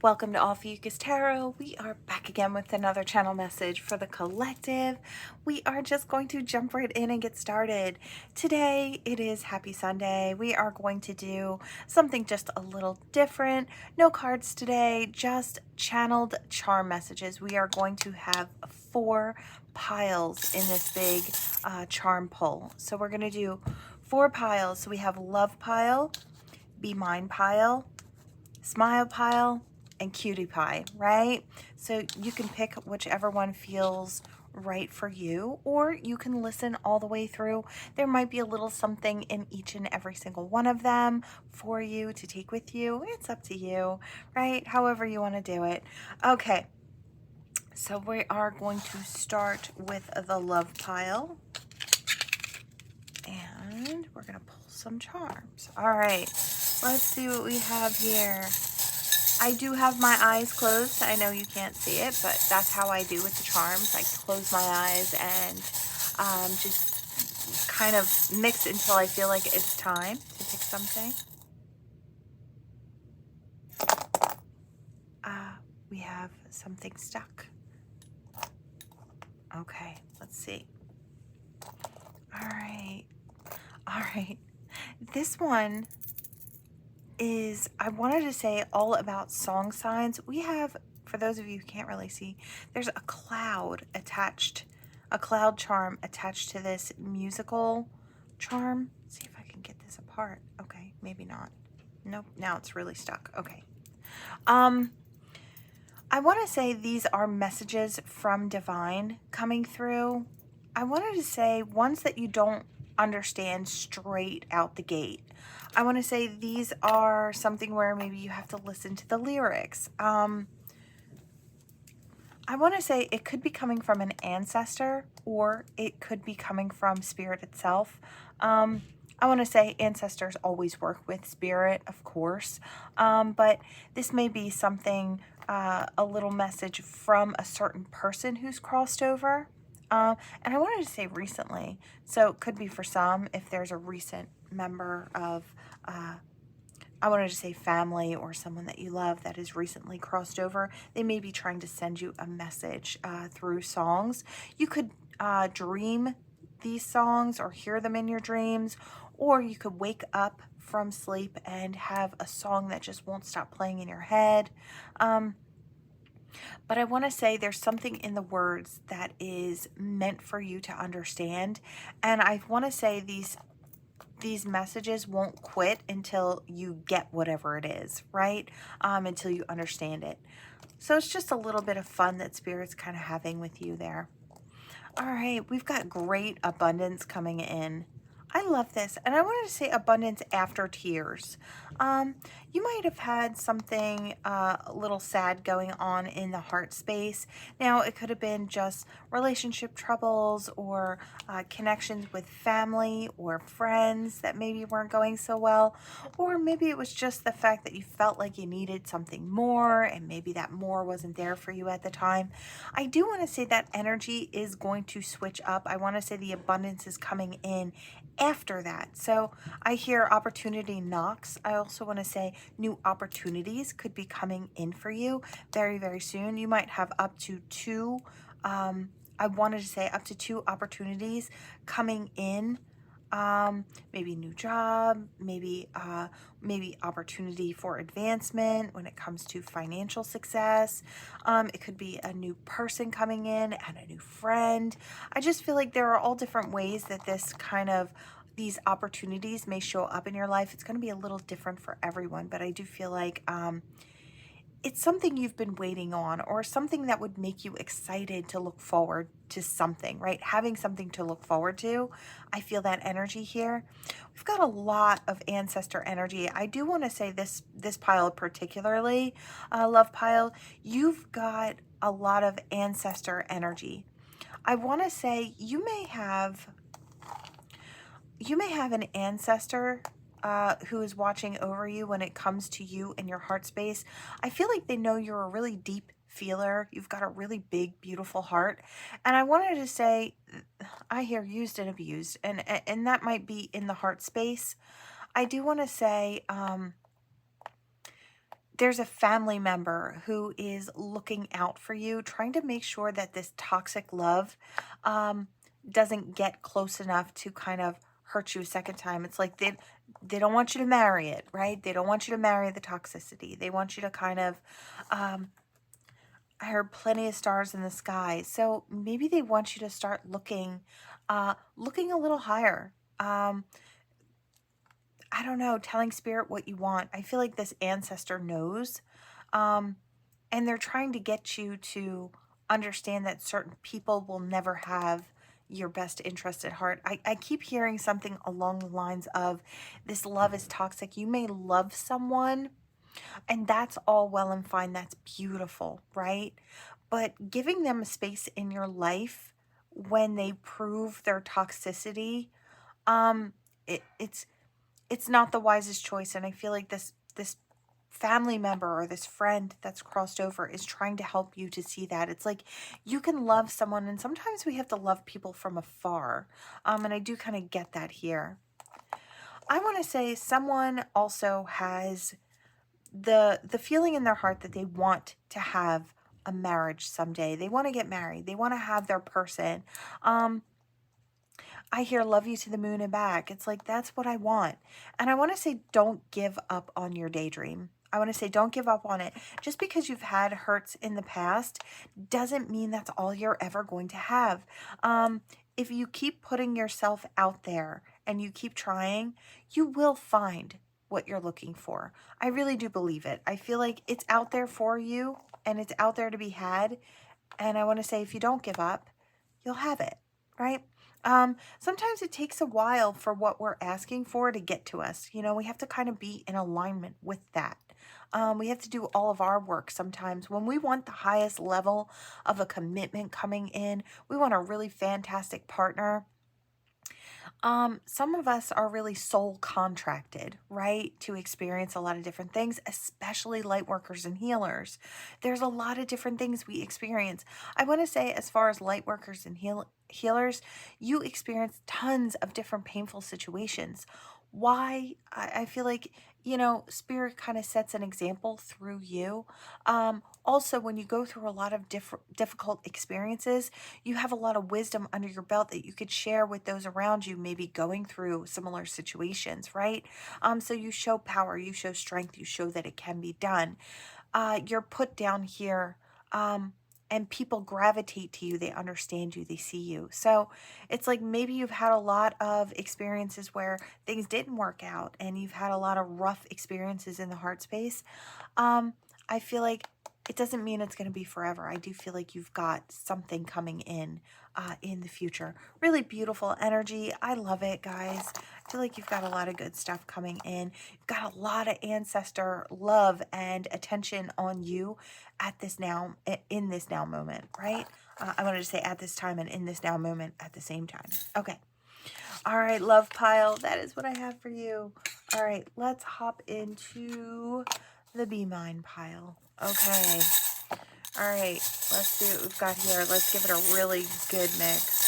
Welcome to Ophiuchus Tarot. We are back again with another channel message for the collective. We are just going to jump right in and get started. Today, it is Happy Sunday. We are going to do something just a little different. No cards today, just channeled charm messages. We are going to have 4 piles in this big charm pull. So we're going to do 4 piles. So we have love pile, be mine pile, smile pile, and cutie pie, right? So you can pick whichever one feels right for you, or you can listen all the way through. There might be a little something in each and every single one of them for you to take with you. It's up to you, right? However you want to do it. Okay, so we are going to start with the love pile, and we're going to pull some charms. All right, let's see what we have here. I do have my eyes closed. I know you can't see it, but that's how I do with the charms. I close my eyes and just kind of mix until I feel like it's time to pick something. We have something stuck. Okay, let's see. All right. All right. This one is, I wanted to say, all about song signs. We have, for those of you who can't really see, there's a cloud attached, a cloud charm attached to this musical charm. Let's see if I can get this apart. Okay, maybe not. Nope, now it's really stuck. Okay. I want to say these are messages from Divine coming through. I wanted to say ones that you don't understand straight out the gate. I want to say these are something where maybe you have to listen to the lyrics. I want to say it could be coming from an ancestor, or it could be coming from spirit itself. I want to say ancestors always work with spirit, of course, but this may be something, a little message from a certain person who's crossed over. And I wanted to say recently, so it could be for some if there's a recent member of, I wanted to say family or someone that you love that has recently crossed over. They may be trying to send you a message through songs. You could dream these songs or hear them in your dreams, or you could wake up from sleep and have a song that just won't stop playing in your head. But I want to say there's something in the words that is meant for you to understand. And I want to say these messages won't quit until you get whatever it is, right? Until you understand it. So it's just a little bit of fun that Spirit's kind of having with you there. All right, we've got great abundance coming in. I love this. And I wanted to say abundance after tears. You might have had something a little sad going on in the heart space. Now, it could have been just relationship troubles or connections with family or friends that maybe weren't going so well. Or maybe it was just the fact that you felt like you needed something more, and maybe that more wasn't there for you at the time. I do want to say that energy is going to switch up. I want to say the abundance is coming in after that. So I hear opportunity knocks. I also want to say new opportunities could be coming in for you very, very soon. You might have up to 2, I wanted to say up to 2 opportunities coming in. Maybe new job, maybe opportunity for advancement when it comes to financial success. It could be a new person coming in and a new friend. I just feel like there are all different ways that these opportunities may show up in your life. It's going to be a little different for everyone, but I do feel like it's something you've been waiting on, or something that would make you excited to look forward to something, right? Having something to look forward to. I feel that energy here. We've got a lot of ancestor energy. I do want to say this pile particularly, love pile, you've got a lot of ancestor energy. I want to say you may have an ancestor who is watching over you when it comes to you and your heart space. I feel like they know you're a really deep feeler. You've got a really big, beautiful heart. And I wanted to say, I hear used and abused, and that might be in the heart space. I do want to say, there's a family member who is looking out for you, trying to make sure that this toxic love um, doesn't get close enough to kind of hurt you a second time. It's like they don't want you to marry it, right? They don't want you to marry the toxicity. They want you to kind of I heard plenty of stars in the sky. So maybe they want you to start looking a little higher. I don't know, telling spirit what you want. I feel like this ancestor knows. Um, and they're trying to get you to understand that certain people will never have your best interest at heart. I keep hearing something along the lines of this love is toxic. You may love someone, and that's all well and fine. That's beautiful, right? But giving them a space in your life when they prove their toxicity, um, it's not the wisest choice. And I feel like this family member or this friend that's crossed over is trying to help you to see that. It's like you can love someone, and sometimes we have to love people from afar. And I do kind of get that here. I want to say someone also has the feeling in their heart that they want to have a marriage someday. They want to get married. They want to have their person. I hear love you to the moon and back. It's like, that's what I want. And I want to say, don't give up on your daydream. I want to say, don't give up on it. Just because you've had hurts in the past doesn't mean that's all you're ever going to have. If you keep putting yourself out there and you keep trying, you will find what you're looking for. I really do believe it. I feel like it's out there for you and it's out there to be had. And I want to say, if you don't give up, you'll have it, right? Sometimes it takes a while for what we're asking for to get to us. You know, we have to kind of be in alignment with that. We have to do all of our work sometimes. When we want the highest level of a commitment coming in, we want a really fantastic partner. Some of us are really soul contracted, right, to experience a lot of different things, especially light workers and healers. There's a lot of different things we experience. I want to say, as far as light workers and healers, you experience tons of different painful situations. Why? I feel like, you know, spirit kind of sets an example through you. Also, when you go through a lot of difficult experiences, you have a lot of wisdom under your belt that you could share with those around you, maybe going through similar situations, right? So you show power, you show strength, you show that it can be done. You're put down here, and people gravitate to you. They understand you, they see you. So it's like maybe you've had a lot of experiences where things didn't work out, and you've had a lot of rough experiences in the heart space. I feel like it doesn't mean it's going to be forever. I do feel like you've got something coming in the future. Really beautiful energy. I love it, guys. I feel like you've got a lot of good stuff coming in. You've got a lot of ancestor love and attention on you at this now, in this now moment, right? I wanted to say at this time and in this now moment at the same time. Okay. All right, love pile. That is what I have for you. All right, let's hop into the Be Mine pile. Okay. All right, let's see what we've got here. Let's give it a really good mix.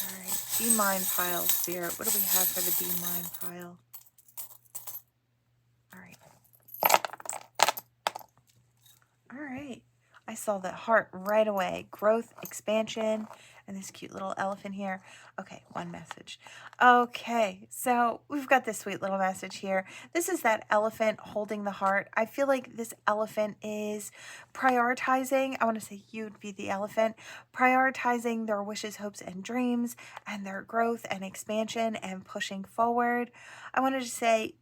All right, Be Mine pile, Spirit. What do we have for the Be Mine pile? All right. All right. I saw that heart right away. Growth, expansion, and this cute little elephant here. Okay, one message. Okay, so we've got this sweet little message here. This is that elephant holding the heart. I feel like this elephant is prioritizing. I want to say you'd be the elephant, prioritizing their wishes, hopes, and dreams, and their growth and expansion and pushing forward. I wanted to say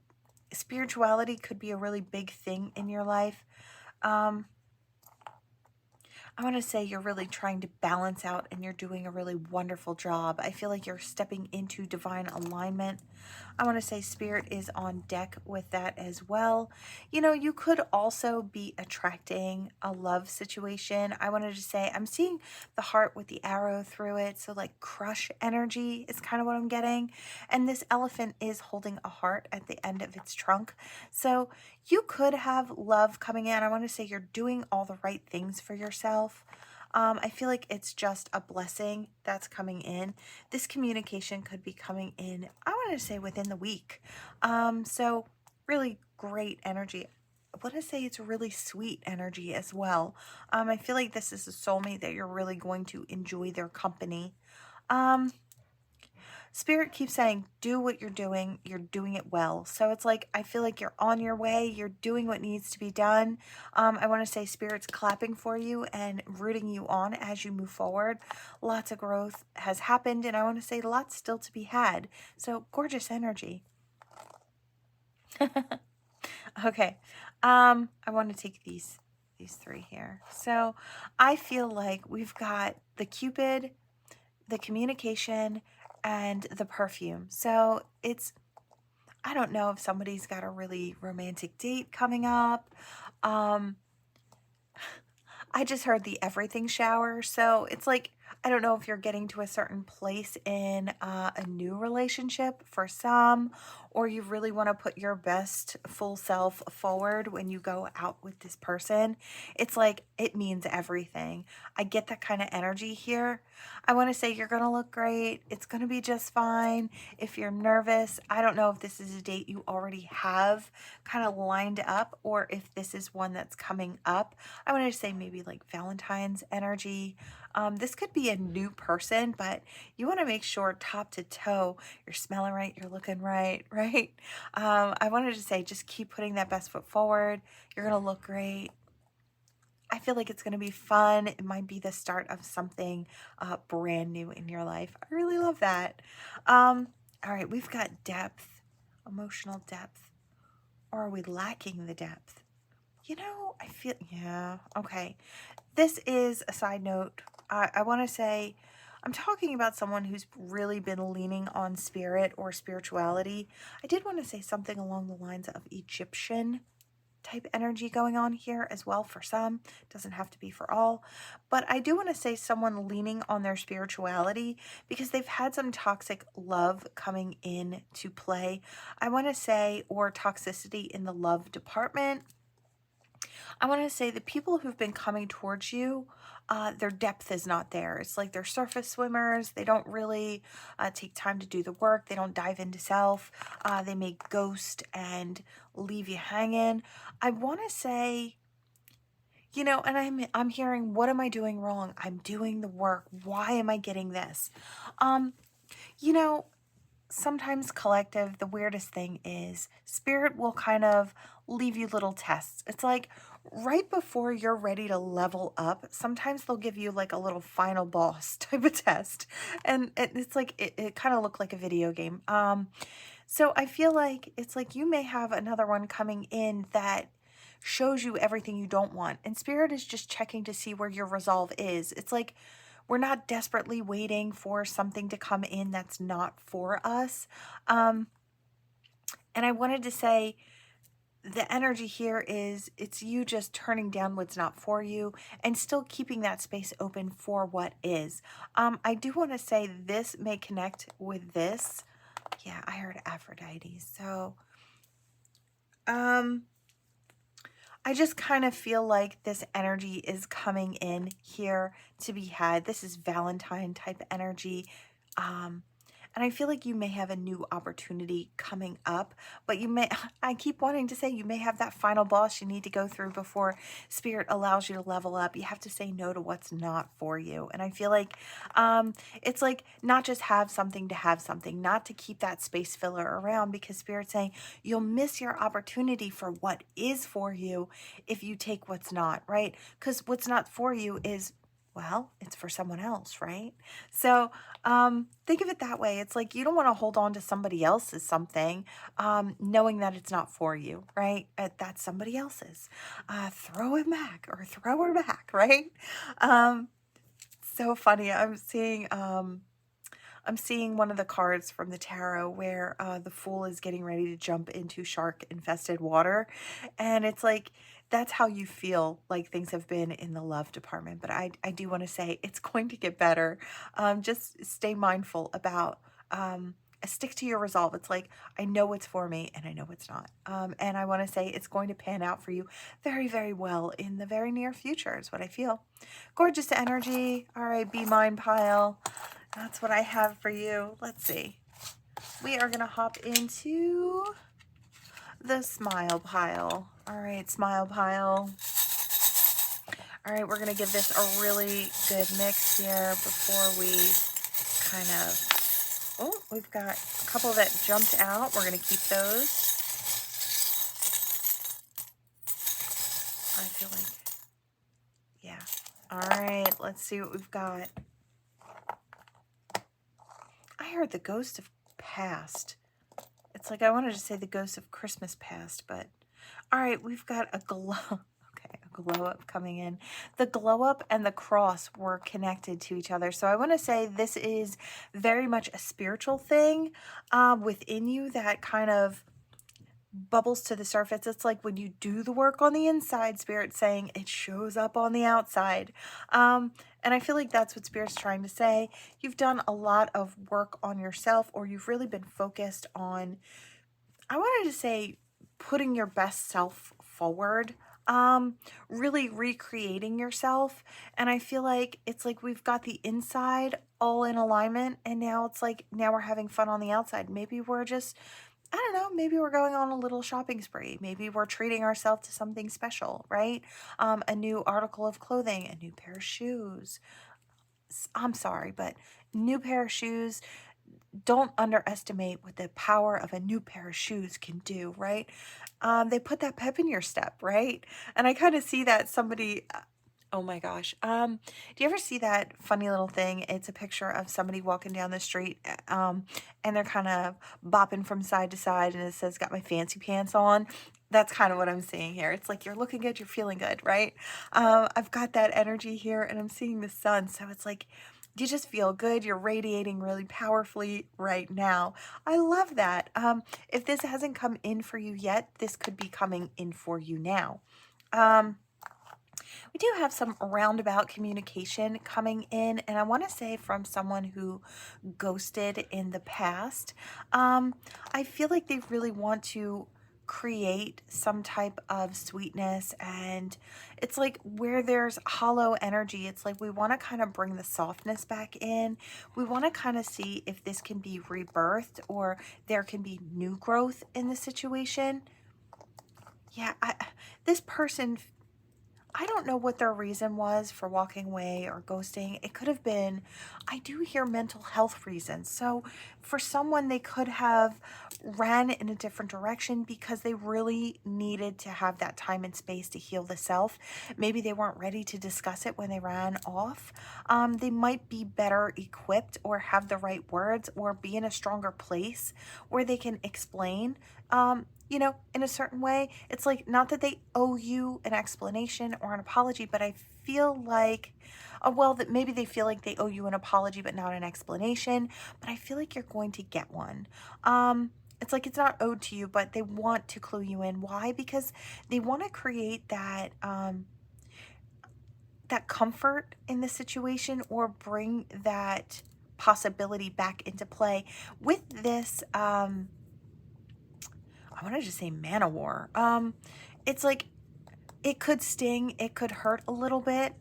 spirituality could be a really big thing in your life. I want to say you're really trying to balance out, and you're doing a really wonderful job. I feel like you're stepping into divine alignment. I want to say spirit is on deck with that as well. You know, you could also be attracting a love situation. I wanted to say I'm seeing the heart with the arrow through it. So like crush energy is kind of what I'm getting. And this elephant is holding a heart at the end of its trunk. So you could have love coming in. I want to say you're doing all the right things for yourself. I feel like it's just a blessing that's coming in. This communication could be coming in, I want to say within the week. So really great energy. I want to say it's really sweet energy as well. I feel like this is a soulmate that you're really going to enjoy their company. Um, Spirit keeps saying, do what you're doing it well. So it's like, I feel like you're on your way, you're doing what needs to be done. I want to say Spirit's clapping for you and rooting you on as you move forward. Lots of growth has happened, and I want to say lots still to be had. So gorgeous energy. Okay. I want to take these three here. So I feel like we've got the Cupid, the communication, and the perfume. So it's, I don't know if somebody's got a really romantic date coming up. Um, I just heard the everything shower. So it's like, I don't know if you're getting to a certain place in a new relationship for some, or you really want to put your best full self forward when you go out with this person. It's like, it means everything. I get that kind of energy here. I want to say you're going to look great. It's going to be just fine. If you're nervous, I don't know if this is a date you already have kind of lined up or if this is one that's coming up. I wanted to say maybe like Valentine's energy. This could be a new person, but you want to make sure top to toe you're smelling right, you're looking right, right? I wanted to say just keep putting that best foot forward. You're going to look great. I feel like it's going to be fun. It might be the start of something brand new in your life. I really love that. All right, we've got depth, emotional depth. Or are we lacking the depth? You know, I feel, yeah, okay. This is a side note. I want to say, I'm talking about someone who's really been leaning on spirit or spirituality. I did want to say something along the lines of Egyptian type energy going on here as well for some. Doesn't have to be for all. But I do want to say someone leaning on their spirituality because they've had some toxic love coming in to play. I want to say, or toxicity in the love department. I want to say the people who've been coming towards you, their depth is not there. It's like they're surface swimmers. They don't really take time to do the work. They don't dive into self. They may ghost and leave you hanging. I want to say, you know, and I'm hearing, what am I doing wrong? I'm doing the work. Why am I getting this? You know, sometimes collective, the weirdest thing is spirit will kind of leave you little tests. It's like right before you're ready to level up, sometimes they'll give you like a little final boss type of test. And it's like, it kind of looked like a video game. So I feel like it's like you may have another one coming in that shows you everything you don't want. And spirit is just checking to see where your resolve is. It's like, we're not desperately waiting for something to come in that's not for us. And I wanted to say the energy here is it's you just turning down what's not for you and still keeping that space open for what is. I do want to say this may connect with this. Yeah, I heard Aphrodite. So, I just kind of feel like this energy is coming in here to be had. This is Valentine type energy. And I feel like you may have a new opportunity coming up, but you may, I keep wanting to say you may have that final boss you need to go through before spirit allows you to level up. You have to say no to what's not for you. And I feel like it's like not just have something to have something, not to keep that space filler around because spirit's saying you'll miss your opportunity for what is for you if you take what's not, right? Because what's not for you is, well, it's for someone else, right? So think of it that way. It's like you don't want to hold on to somebody else's something, knowing that it's not for you, right? That's somebody else's. Throw it back or throw her back, right? So funny. I'm seeing one of the cards from the tarot where the Fool is getting ready to jump into shark-infested water. And it's like, that's how you feel like things have been in the love department. But I do want to say it's going to get better. Just stay mindful about stick to your resolve. It's like, I know what's for me and I know what's not. And I want to say it's going to pan out for you very, very well in the very near future is what I feel. Gorgeous energy. All right, be mine pile. That's what I have for you. Let's see. We are going to hop into the smile pile. All right, smile pile. All right, we're going to give this a really good mix here before we kind of, oh, we've got a couple that jumped out. We're going to keep those. I feel like, yeah. All right, let's see what we've got. I heard the ghost of past. It's like I wanted to say the ghost of Christmas past, but all right, we've got a glow. Okay, a glow up coming in. The glow up and the cross were connected to each other. So I want to say this is very much a spiritual thing within you that kind of bubbles to the surface. It's like when you do the work on the inside, Spirit's saying it shows up on the outside. And I feel like that's what Spirit's trying to say. You've done a lot of work on yourself, or you've really been focused on, I wanted to say, putting your best self forward, really recreating yourself. And I feel like it's like we've got the inside all in alignment, and now it's like now we're having fun on the outside. Maybe we're just, I don't know, maybe we're going on a little shopping spree. Maybe we're treating ourselves to something special, right? A new article of clothing, a new pair of shoes. I'm sorry, but new pair of shoes. Don't underestimate what the power of a new pair of shoes can do, right? They put that pep in your step, right? And I kind of see that somebody, oh my gosh. Do you ever see that funny little thing? It's a picture of somebody walking down the street, and they're kind of bopping from side to side, and it says, "Got my fancy pants on." That's kind of what I'm seeing here. It's like you're looking good, you're feeling good, right? I've got that energy here, and I'm seeing the sun. So it's like you just feel good. You're radiating really powerfully right now. I love that. If this hasn't come in for you yet, this could be coming in for you now. We do have some roundabout communication coming in, and I want to say from someone who ghosted in the past. I feel like they really want to create some type of sweetness, and it's like where there's hollow energy, it's like we want to kind of bring the softness back in. We want to kind of see if this can be rebirthed or there can be new growth in the situation. Yeah, this person, I don't know what their reason was for walking away or ghosting. It could have been, I do hear mental health reasons. So for someone, they could have ran in a different direction because they really needed to have that time and space to heal the self. Maybe they weren't ready to discuss it when they ran off. They might be better equipped or have the right words or be in a stronger place where they can explain, in a certain way. It's like, not that they owe you an explanation or an apology, but I feel like, that maybe they feel like they owe you an apology, but not an explanation. But I feel like you're going to get one. It's like it's not owed to you, but they want to clue you in. Why? Because they want to create that, that comfort in the situation or bring that possibility back into play with this, I wanted to say man of war. It's like it could sting, it could hurt a little bit,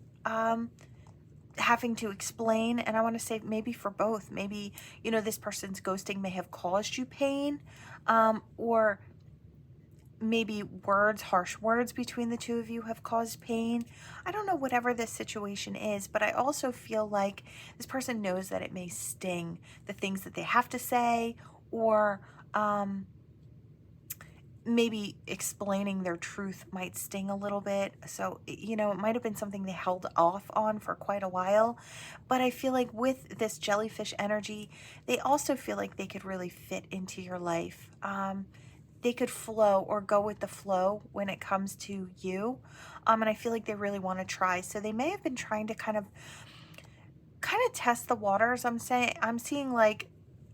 having to explain. And I want to say maybe for both. Maybe, this person's ghosting may have caused you pain, or maybe harsh words between the two of you have caused pain. I don't know, whatever this situation is, but I also feel like this person knows that it may sting, the things that they have to say, or, maybe explaining their truth might sting a little bit. So, it might have been something they held off on for quite a while. But I feel like with this jellyfish energy, they also feel like they could really fit into your life. They could flow or go with the flow when it comes to you. And I feel like they really want to try. So they may have been trying to kind of test the waters. I'm seeing like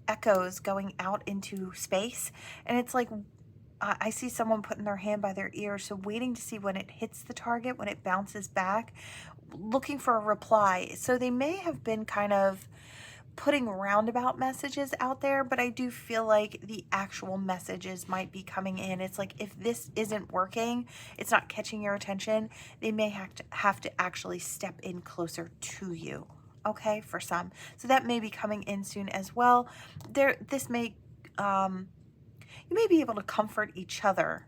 echoes going out into space, and it's like I see someone putting their hand by their ear, so waiting to see when it hits the target, when it bounces back, looking for a reply. So they may have been kind of putting roundabout messages out there, but I do feel like the actual messages might be coming in. It's like if this isn't working, it's not catching your attention, they may have to actually step in closer to you. Okay, for some. So that may be coming in soon as well. This may you may be able to comfort each other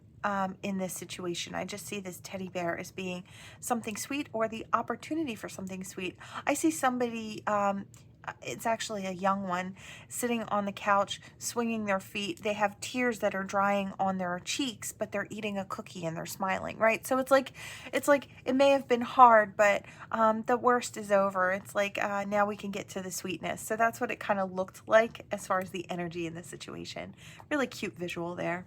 in this situation. I just see this teddy bear as being something sweet or the opportunity for something sweet. I see somebody, it's actually a young one, sitting on the couch, swinging their feet. They have tears that are drying on their cheeks, but they're eating a cookie and they're smiling, right? So it's like it may have been hard, but the worst is over. It's like now we can get to the sweetness. So that's what it kind of looked like as far as the energy in this situation. Really cute visual there.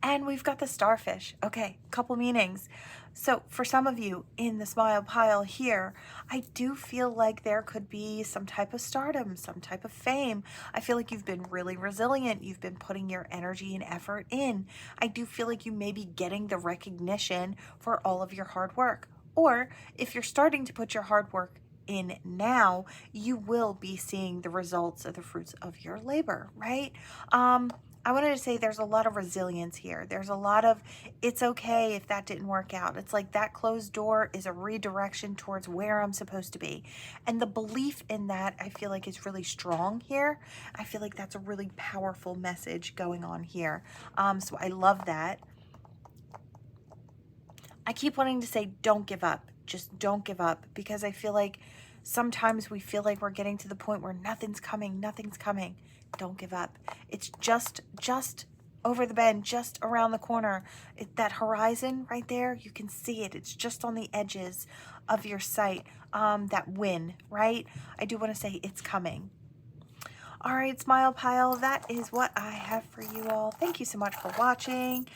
And we've got the starfish. Okay, couple meanings. So for some of you in the smile pile here, I do feel like there could be some type of stardom, some type of fame. I feel like you've been really resilient. You've been putting your energy and effort in. I do feel like you may be getting the recognition for all of your hard work. Or if you're starting to put your hard work in now, you will be seeing the results of the fruits of your labor, right? I wanted to say there's a lot of resilience here. There's a lot of, it's okay if that didn't work out. It's like that closed door is a redirection towards where I'm supposed to be. And the belief in that, I feel like, is really strong here. I feel like that's a really powerful message going on here. So I love that. I keep wanting to say, don't give up. Just don't give up, because I feel like sometimes we feel like we're getting to the point where nothing's coming, nothing's coming. Don't give up. It's just over the bend, just around the corner. That horizon right there, you can see it. It's just on the edges of your sight. That win, right? I do want to say it's coming. All right, Smile Pile, that is what I have for you all. Thank you so much for watching.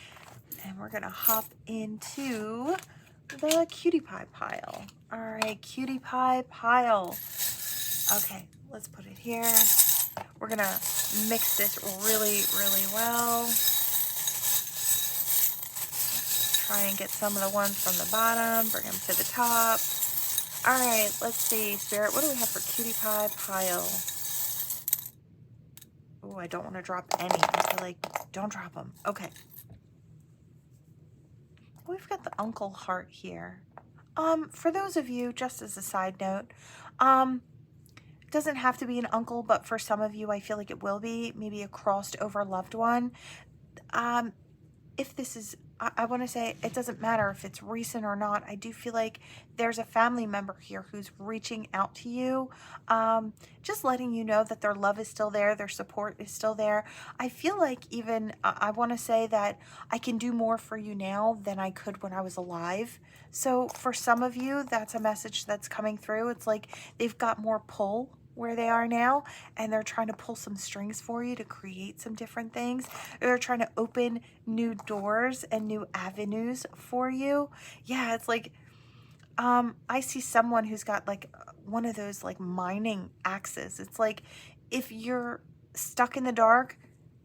And we're going to hop into the cutie pie pile. All right, cutie pie pile. Okay, let's put it here. We're going to mix this really, really well. Try and get some of the ones from the bottom, bring them to the top. All right, let's see, Spirit, what do we have for cutie pie pile? Oh, I don't want to drop any. I feel like, don't drop them. Okay. We've got the uncle heart here. For those of you, just as a side note, it doesn't have to be an uncle, but for some of you, I feel like it will be, maybe a crossed over loved one. If this is, I want to say, it doesn't matter if it's recent or not. I do feel like there's a family member here who's reaching out to you, just letting you know that their love is still there, their support is still there. I feel like even, I want to say that I can do more for you now than I could when I was alive. So for some of you, that's a message that's coming through. It's like they've got more pull where they are now, and they're trying to pull some strings for you to create some different things. They're trying to open new doors and new avenues for you. Yeah, it's like, I see someone who's got like one of those like mining axes. It's like if you're stuck in the dark,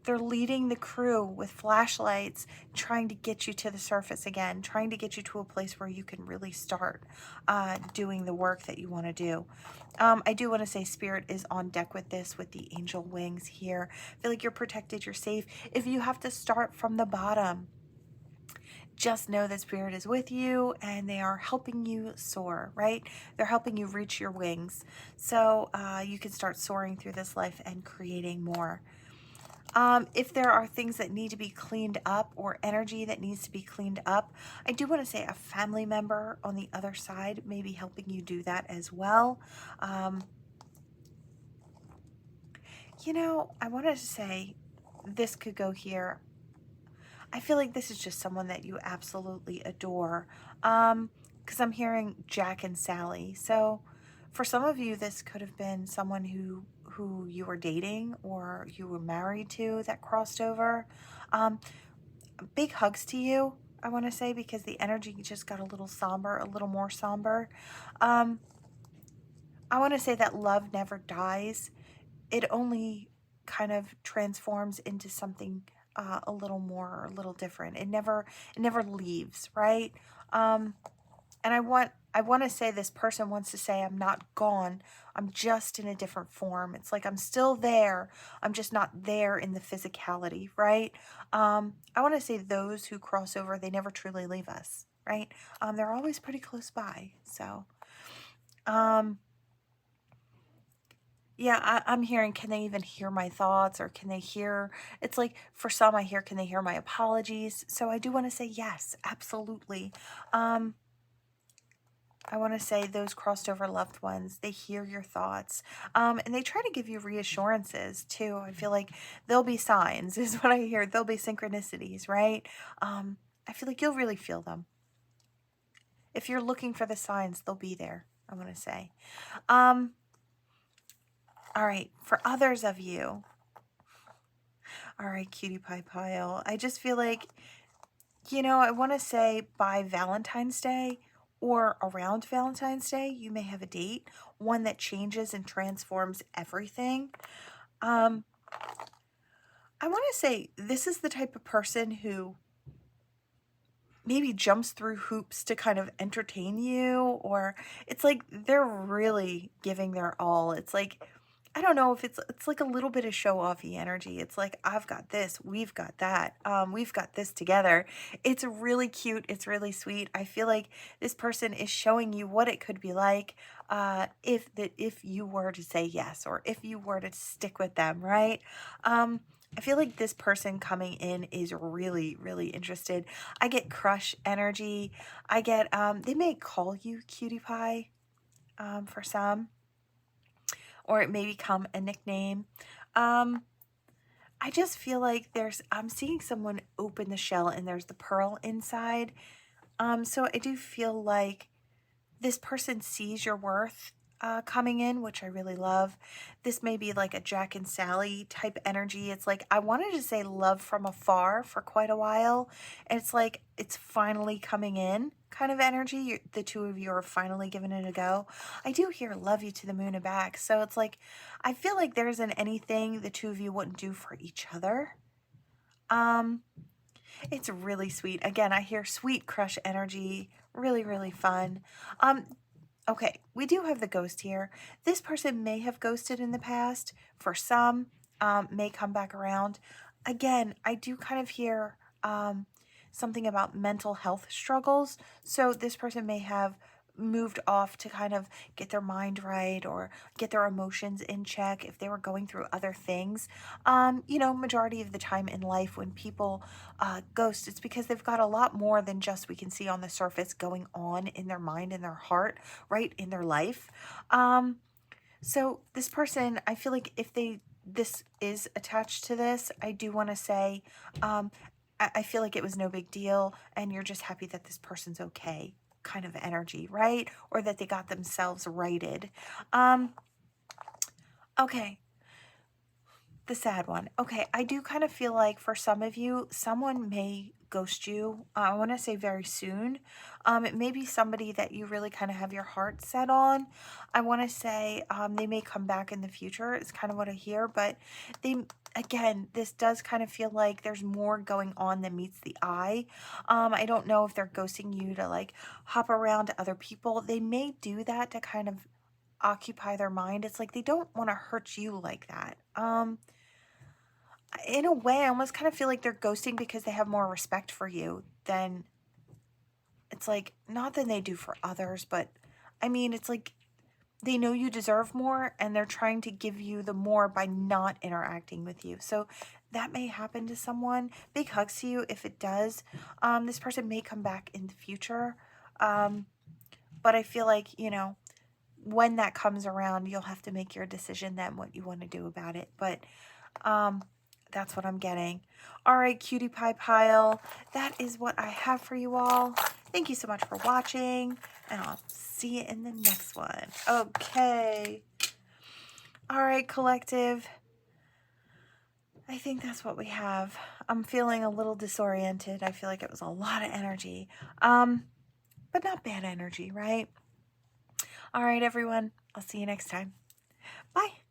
they're leading the crew with flashlights, trying to get you to the surface again, trying to get you to a place where you can really start doing the work that you want to do. I do want to say Spirit is on deck with this, with the angel wings here. I feel like you're protected, you're safe. If you have to start from the bottom, just know that Spirit is with you and they are helping you soar, right? They're helping you reach your wings. So you can start soaring through this life and creating more. If there are things that need to be cleaned up or energy that needs to be cleaned up, I do want to say a family member on the other side may be helping you do that as well. You know, I wanted to say this could go here. I feel like this is just someone that you absolutely adore, because I'm hearing Jack and Sally. So for some of you, this could have been someone who you were dating or you were married to that crossed over. Big hugs to you, I want to say, because the energy just got a little somber, a little more somber. I want to say that love never dies. It only kind of transforms into something a little more, or a little different. It never leaves, right? And I want to say this person wants to say, I'm not gone. I'm just in a different form. It's like I'm still there. I'm just not there in the physicality, right? I want to say those who cross over, they never truly leave us, right? They're always pretty close by. So, yeah, I'm hearing, can they even hear my thoughts, or can they hear, it's like for some I hear, can they hear my apologies? So I do want to say yes, absolutely. I want to say those crossed over loved ones, they hear your thoughts, and they try to give you reassurances too. I feel like there'll be signs, is what I hear. There'll be synchronicities, right? I feel like you'll really feel them. If you're looking for the signs, they'll be there, I want to say. All right, for others of you, all right, cutie pie pile, I just feel like, I want to say by Valentine's Day or around Valentine's Day, you may have a date, one that changes and transforms everything. I want to say this is the type of person who maybe jumps through hoops to kind of entertain you, or it's like they're really giving their all. It's like, I don't know if it's like a little bit of show-offy energy. It's like, I've got this, we've got that, we've got this together. It's really cute. It's really sweet. I feel like this person is showing you what it could be like if you were to say yes, or if you were to stick with them, right? I feel like this person coming in is really, really interested. I get crush energy. I get, they may call you cutie pie, for some, or it may become a nickname. I just feel like I'm seeing someone open the shell and there's the pearl inside. So I do feel like this person sees your worth coming in, which I really love. This may be like a Jack and Sally type energy. It's like, I wanted to say love from afar for quite a while. And it's like, it's finally coming in kind of energy. The two of you are finally giving it a go. I do hear love you to the moon and back. So it's like, I feel like there isn't anything the two of you wouldn't do for each other. It's really sweet. Again, I hear sweet crush energy. Really, really fun. Okay, we do have the ghost here. This person may have ghosted in the past. For some, may come back around. Again, I do kind of hear something about mental health struggles. So this person may have moved off to kind of get their mind right, or get their emotions in check if they were going through other things. Majority of the time in life when people ghost, it's because they've got a lot more than just we can see on the surface going on in their mind and their heart, right, in their life. So this person, I feel like if this is attached to this, I do want to say, I feel like it was no big deal and you're just happy that this person's okay kind of energy, right? Or that they got themselves righted. Okay. The sad one. Okay, I do kind of feel like for some of you, someone may ghost you. I want to say very soon. It may be somebody that you really kind of have your heart set on. I want to say they may come back in the future is kind of what I hear. But again, this does kind of feel like there's more going on than meets the eye. I don't know if they're ghosting you to like hop around to other people. They may do that to kind of occupy their mind. It's like they don't want to hurt you like that. In a way, I almost kind of feel like they're ghosting because they have more respect for you than, it's like, not than they do for others, but I mean, it's like they know you deserve more and they're trying to give you the more by not interacting with you. So that may happen to someone. Big hugs to you if it does. This person may come back in the future. But I feel like, when that comes around, you'll have to make your decision then what you want to do about it. But that's what I'm getting. All right, cutie pie pile. That is what I have for you all. Thank you so much for watching, and I'll see you in the next one. Okay. All right, collective. I think that's what we have. I'm feeling a little disoriented. I feel like it was a lot of energy. But not bad energy, right? All right, everyone. I'll see you next time. Bye.